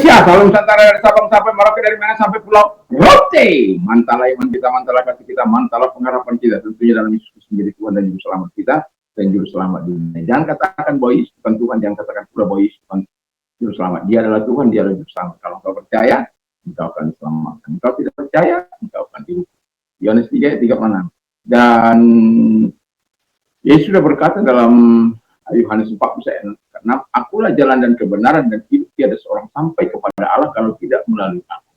Indonesia, selalu Nusantara dari Sabang sampai Merauke, dari Medan sampai Pulau Rote. Mantalah iman kita, mantalah kasih kita, mantalah pengharapan kita. Tentunya dalam Yesus menjadi Tuhan dan Juru Selamat kita dan Juru Selamat dunia. Jangan katakan bahwa Yesus bukan Tuhan, jangan katakan pula bahwa Yesus bukan Juru Selamat. Dia adalah Tuhan, dia adalah Juru Selamat. Kalau engkau percaya, engkau akan diselamatkan. Engkau tidak percaya, engkau akan dihukum. Yohanes 3:36. Dan Yesus sudah berkata dalam Yohanes 4:6, karena akulah jalan dan kebenaran dan hidup, tiada seorang sampai kepada Allah kalau tidak melalui aku.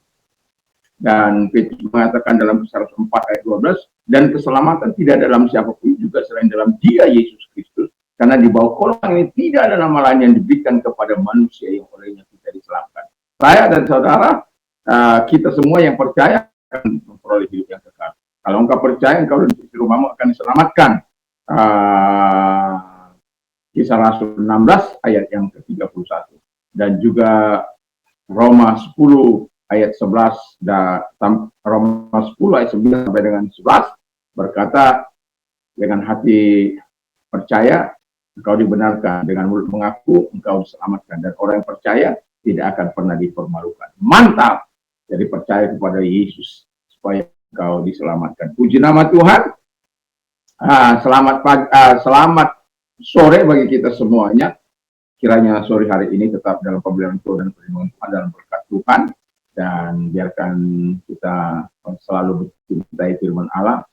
Dan Petrus mengatakan dalam Kisah 4:12, dan keselamatan tidak dalam siapapun juga selain dalam Dia Yesus Kristus, karena di bawah kolong ini tidak ada nama lain yang diberikan kepada manusia yang olehnya kita diselamatkan. Saya dan saudara, kita semua yang percaya akan memperoleh hidup yang kekal. Kalau engkau percaya, engkau dan istri rumahmu akan diselamatkan. Kisah Rasul 16 ayat yang ke-31 dan juga Roma 10 ayat 11 dan Roma 10 ayat 9 sampai dengan 11 berkata, dengan hati percaya engkau dibenarkan, dengan mulut mengaku engkau diselamatkan, dan orang yang percaya tidak akan pernah dipermalukan. Mantap. Jadi percaya kepada Yesus supaya engkau diselamatkan. Puji nama Tuhan. Selamat sore bagi kita semuanya. Kiranya sore hari ini tetap dalam pemeliharaan Tuhan dan perlindungan Tuhan, dalam berkat Tuhan, dan biarkan kita selalu mencintai firman Allah,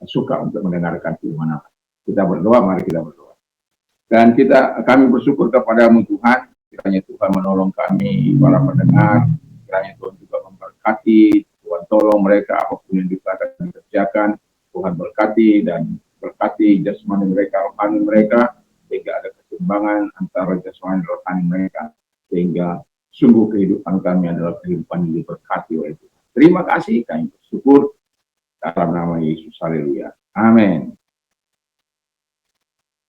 suka untuk mendengarkan firman Allah. Kita berdoa, mari kita berdoa. Dan kami bersyukur kepadamu Tuhan, kiranya Tuhan menolong kami para pendengar, kiranya Tuhan juga memberkati, Tuhan tolong mereka apapun yang akan dikerjakan, Tuhan berkati dan berkati jasmani mereka, rohani mereka, sehingga ada keseimbangan antara jasmani dan rohani mereka, sehingga sungguh kehidupan kami adalah kehidupan yang diberkati oleh Tuhan. Terima kasih, kami bersyukur dalam nama Yesus. Haleluya. Amin.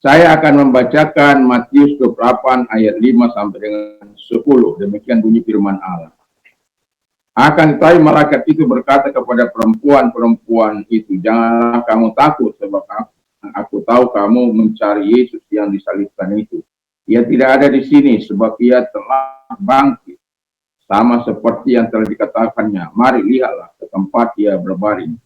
Saya akan membacakan Matius 28 ayat 5 sampai dengan 10. Demikian bunyi firman Allah. Akan tetapi malaikat itu berkata kepada perempuan-perempuan itu, janganlah kamu takut, sebab aku tahu kamu mencari Yesus yang disalibkan itu. Ia tidak ada di sini, sebab ia telah bangkit, sama seperti yang telah dikatakannya. Mari lihatlah ke tempat ia berbaring.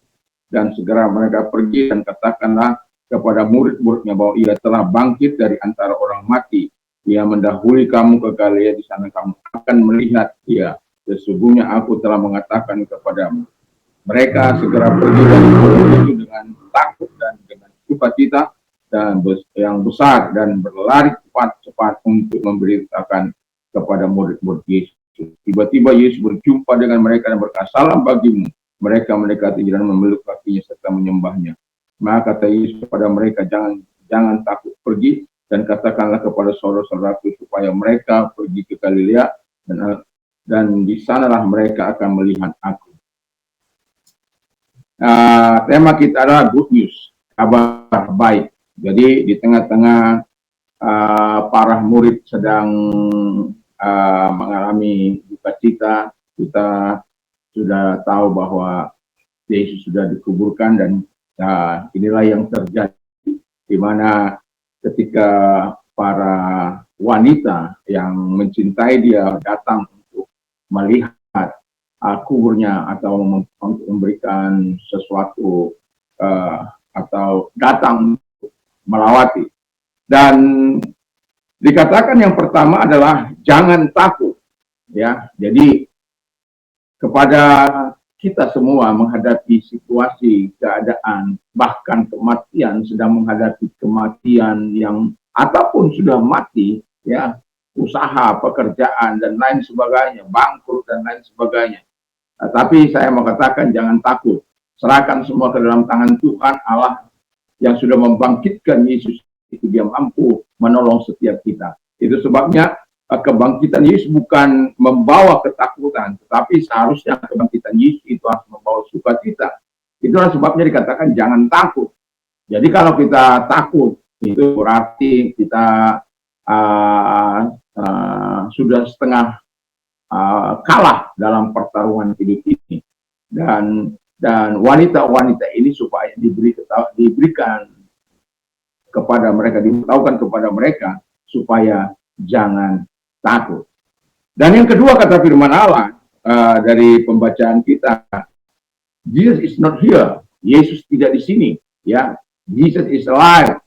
Dan segera mereka pergi dan katakanlah kepada murid-muridnya bahwa ia telah bangkit dari antara orang mati. Ia mendahului kamu ke Galilea, di sana kamu akan melihat dia. Sesungguhnya aku telah mengatakan kepadamu. Mereka segera pergi dari itu dengan takut dan dengan sukacita dan yang besar, dan berlari cepat-cepat untuk memberitakan kepada murid-murid Yesus. Tiba-tiba Yesus berjumpa dengan mereka dan berkata, salam bagimu. Mereka mendekati dan memeluk kakinya serta menyembahnya. Maka kata Yesus kepada mereka, jangan takut, pergi dan katakanlah kepada saudara-saudaraku supaya mereka pergi ke Galilea, dan di sanalah mereka akan melihat aku. Tema kita adalah good news, kabar baik. Jadi di tengah-tengah para murid sedang mengalami duka cita, kita sudah tahu bahwa Yesus sudah dikuburkan, dan inilah yang terjadi, di mana ketika para wanita yang mencintai dia datang melihat kuburnya atau memberikan sesuatu atau datang melawati. Dan dikatakan yang pertama adalah jangan takut, ya. Jadi kepada kita semua menghadapi situasi, keadaan, bahkan kematian, sedang menghadapi kematian yang ataupun sudah mati, ya, usaha, pekerjaan, dan lain sebagainya, bangkrut, dan lain sebagainya. Tapi saya mau katakan jangan takut. Serahkan semua ke dalam tangan Tuhan Allah yang sudah membangkitkan Yesus. Itu dia mampu menolong setiap kita. Itu sebabnya kebangkitan Yesus bukan membawa ketakutan, tetapi seharusnya kebangkitan Yesus itu harus membawa sukacita. Itulah sebabnya dikatakan jangan takut. Jadi kalau kita takut, itu berarti kita sudah setengah kalah dalam pertarungan hidup ini, dan wanita-wanita ini supaya diberikan kepada mereka, diberitahukan kepada mereka supaya jangan takut. Dan yang kedua kata firman Allah dari pembacaan kita, Jesus is not here. Yesus tidak di sini, ya. Jesus is alive.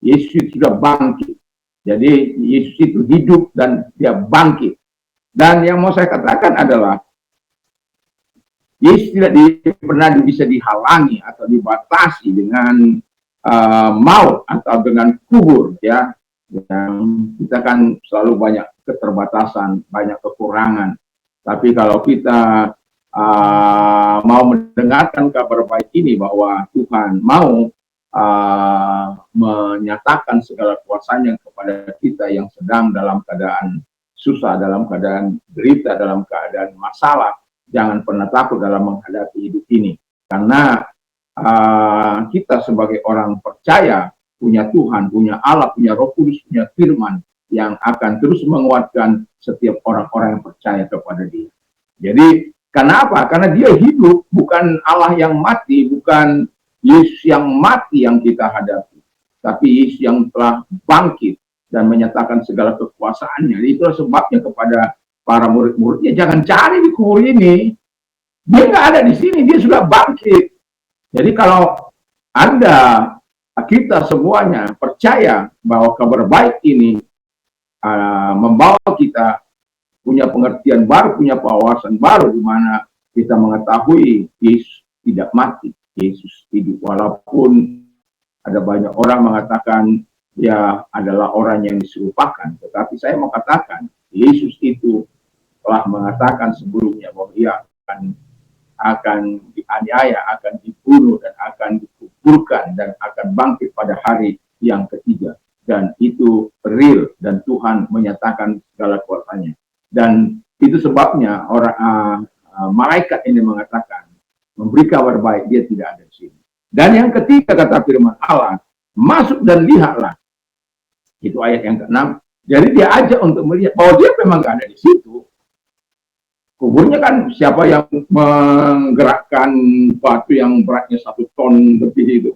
Yesus sudah bangkit. Jadi Yesus itu hidup dan dia bangkit. Dan yang mau saya katakan adalah Yesus tidak pernah bisa dihalangi atau dibatasi dengan maut atau dengan kubur, ya. Yang kita kan selalu banyak keterbatasan, banyak kekurangan. Tapi kalau kita mau mendengarkan kabar baik ini bahwa Tuhan mau menyatakan segala kuasanya kepada kita yang sedang dalam keadaan susah, dalam keadaan derita, dalam keadaan masalah, jangan pernah takut dalam menghadapi hidup ini. Karena kita sebagai orang percaya punya Tuhan, punya Allah, punya Roh Kudus, punya firman yang akan terus menguatkan setiap orang-orang yang percaya kepada Dia. Jadi, kenapa? Karena Dia hidup, bukan Allah yang mati, bukan Yesus yang mati yang kita hadapi, tapi Yesus yang telah bangkit dan menyatakan segala kekuasaannya. Itulah sebabnya kepada para murid-muridnya, jangan cari di kubur ini. Dia nggak ada di sini, Dia sudah bangkit. Jadi kalau Anda, kita semuanya percaya bahwa kabar baik ini membawa kita punya pengertian baru, punya wawasan baru, di mana kita mengetahui Yesus tidak mati, Yesus hidup. Walaupun ada banyak orang mengatakan dia adalah orang yang diserupakan, tetapi saya mau katakan Yesus itu telah mengatakan sebelumnya bahwa dia akan dianiaya, akan dibunuh, dan akan dikuburkan, dan akan bangkit pada hari yang ketiga. Dan itu real, dan Tuhan menyatakan segala kuasanya. Dan itu sebabnya orang malaikat ini mengatakan, memberi kabar baik, dia tidak ada di sini. Dan yang ketiga kata firman Allah, masuk dan lihatlah. Itu ayat yang ke-6. Jadi dia ajak untuk melihat bahwa dia memang gak ada di situ. Kuburnya kan siapa yang menggerakkan batu yang beratnya 1 ton lebih itu?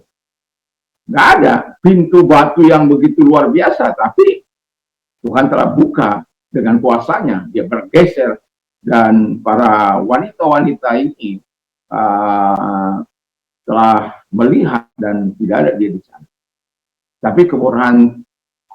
Nggak ada. Pintu batu yang begitu luar biasa, tapi Tuhan telah buka dengan kuasanya. Dia bergeser, dan para wanita-wanita ini telah melihat dan tidak ada dia di sana. Tapi kemurahan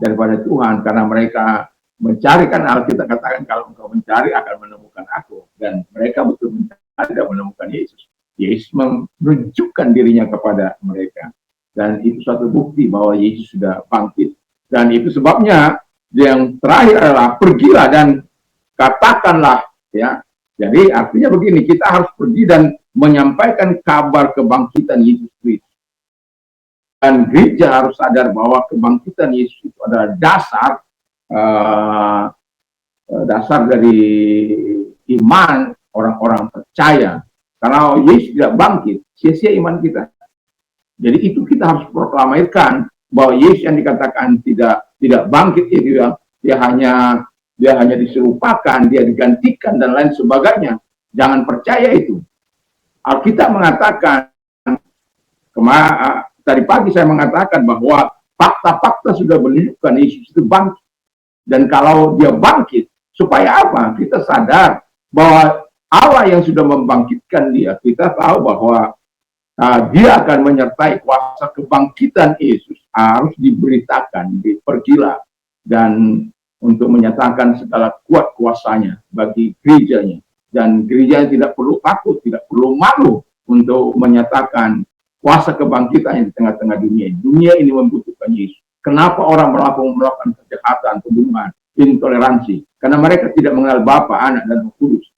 daripada Tuhan, karena mereka mencari, kan Alkitab katakan kalau engkau mencari akan menemukan aku, dan mereka betul mencari dan menemukan Yesus. Yesus menunjukkan dirinya kepada mereka, dan itu suatu bukti bahwa Yesus sudah bangkit. Dan itu sebabnya yang terakhir adalah pergilah dan katakanlah, ya. Jadi artinya begini, kita harus pergi dan menyampaikan kabar kebangkitan Yesus Kristus. Dan gereja harus sadar bahwa kebangkitan Yesus itu adalah dasar dari iman orang-orang percaya. Karena Yesus tidak bangkit, sia-sia iman kita. Jadi itu kita harus proklamirkan bahwa Yesus yang dikatakan tidak bangkit itu, dia hanya diserupakan, dia digantikan dan lain sebagainya. Jangan percaya itu. Alkitab mengatakan, tadi pagi saya mengatakan bahwa fakta-fakta sudah menunjukkan Yesus itu bangkit. Dan kalau dia bangkit, supaya apa? Kita sadar bahwa Allah yang sudah membangkitkan dia, kita tahu bahwa dia akan menyertai kuasa kebangkitan Yesus, harus diberitakan, dipergila, dan untuk menyatakan segala kuat kuasanya bagi gerejanya. Dan gereja tidak perlu takut, tidak perlu malu untuk menyatakan kuasa kebangkitannya di tengah-tengah dunia. Dunia ini membutuhkan Yesus. Kenapa orang melakukan kejahatan, pembunuhan, intoleransi? Karena mereka tidak mengenal Bapa, Anak, dan Roh Kudus.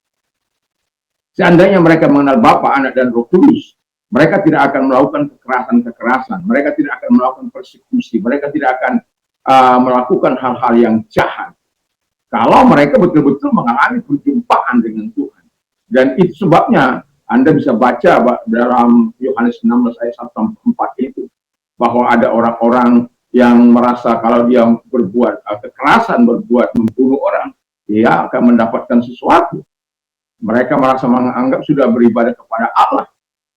Seandainya mereka mengenal Bapa, Anak, dan Roh Kudus, mereka tidak akan melakukan kekerasan, mereka tidak akan melakukan persekusi, mereka tidak akan melakukan hal-hal yang jahat. Kalau mereka betul-betul mengalami perjumpaan dengan Tuhan. Dan itu sebabnya Anda bisa baca dalam Yohanes 16 ayat 1-4 itu, bahwa ada orang-orang yang merasa kalau dia berbuat kekerasan, berbuat membunuh orang, dia akan mendapatkan sesuatu. Mereka merasa menganggap sudah beribadah kepada Allah,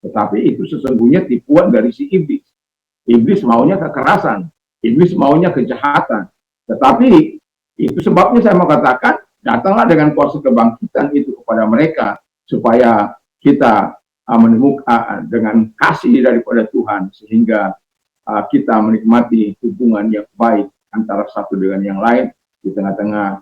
tetapi itu sesungguhnya tipuan dari si iblis. Iblis maunya kekerasan, iblis maunya kejahatan. Tetapi itu sebabnya saya mau katakan Datanglah dengan kuasa kebangkitan itu kepada mereka, supaya kita menemukan dengan kasih daripada Tuhan, sehingga kita menikmati hubungan yang baik antara satu dengan yang lain di tengah-tengah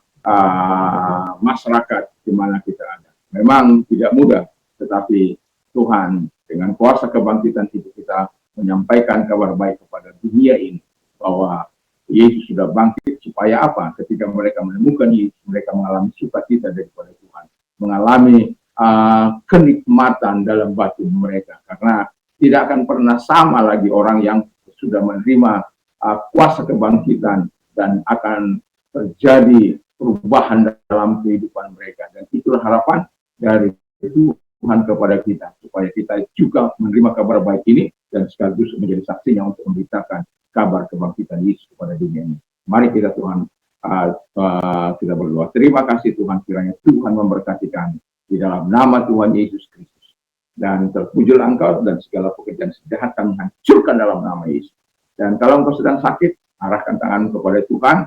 masyarakat di mana kita ada. Memang tidak mudah, tetapi Tuhan dengan kuasa kebangkitan itu kita menyampaikan kabar baik kepada dunia ini, bahwa Yesus sudah bangkit. Supaya apa? Ketika mereka menemukan Yesus, mereka mengalami sukacita daripada Tuhan, mengalami kenikmatan dalam batin mereka, karena tidak akan pernah sama lagi orang yang sudah menerima kuasa kebangkitan, dan akan terjadi perubahan dalam kehidupan mereka. Dan itulah harapan dari Tuhan kepada kita, supaya kita juga menerima kabar baik ini dan sekaligus menjadi saksinya untuk memberitakan kabar kebangkitan Yesus kepada dunia ini. Mari kita kita berdoa. Terima kasih Tuhan, kiranya Tuhan memberkati kami di dalam nama Tuhan Yesus Kristus. Dan terpujilah Engkau, dan segala pekerjaan sejahat kami hancurkan dalam nama Yesus. Dan kalau engkau sedang sakit, arahkan tangan kepada Tuhan.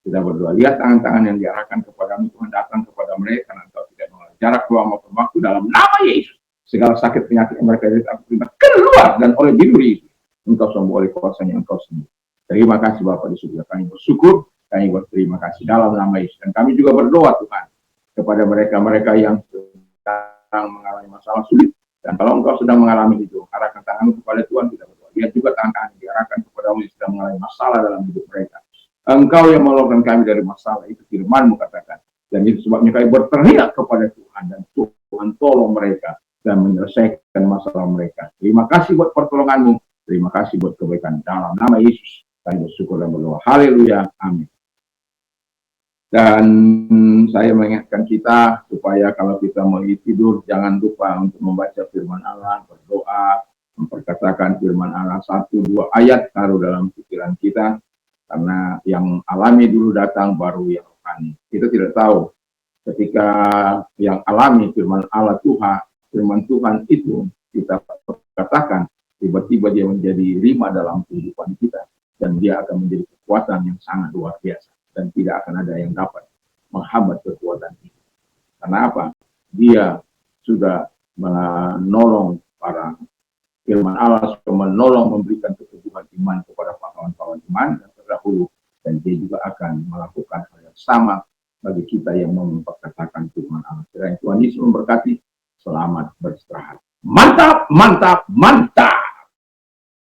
Kita berdoa, lihat tangan-tangan yang diarahkan kepadamu, Tuhan datang kepada mereka, karena engkau tidak mengenal jarak ruang maupun waktu, dalam nama Yesus. Segala sakit penyakit yang mereka aku terima keluar, dan oleh diri Yesus engkau sembuh, oleh kuasanya engkau sembuh. Terima kasih Bapak di surga, kami bersyukur, kami berterima kasih dalam nama Yesus. Dan kami juga berdoa Tuhan kepada mereka-mereka yang sedang mengalami masalah sulit. Dan kalau engkau sedang mengalami itu, arahkan tanganmu kepada Tuhan. Kita berdoa, lihat juga tangan-tangan yang diarahkan kepada yang sedang mengalami masalah dalam hidup mereka. Engkau yang mengeluarkan kami dari masalah, itu firman-Mu katakan. Dan itu sebabnya kami berteriak kepada Tuhan, dan Tuhan tolong mereka dan menyelesaikan masalah mereka. Terima kasih buat pertolongan-Mu, terima kasih buat kebaikan. Dalam nama Yesus kami bersyukur dan berdoa. Haleluya, amin. Dan saya mengingatkan kita supaya kalau kita mau tidur, jangan lupa untuk membaca firman Allah, berdoa, memperkatakan firman Allah 1-2 ayat, taruh dalam pikiran kita, karena yang alami dulu datang, baru yang rohani. Kita tidak tahu ketika yang alami firman Allah Tuhan, firman Tuhan itu kita katakan, tiba-tiba dia menjadi rima dalam kehidupan kita, dan dia akan menjadi kekuatan yang sangat luar biasa. Dan tidak akan ada yang dapat menghambat kekuatan itu. Karena apa? Dia sudah menolong para firman Allah, sudah menolong memberikan keteguhan iman kepada kawan-kawan iman dan terdahulu. Dan dia juga akan melakukan hal yang sama bagi kita yang mau memperkatakan firman Allah. Kiranya Tuhan Yesus memberkati. Selamat beristirahat. Mantap, mantap, mantap.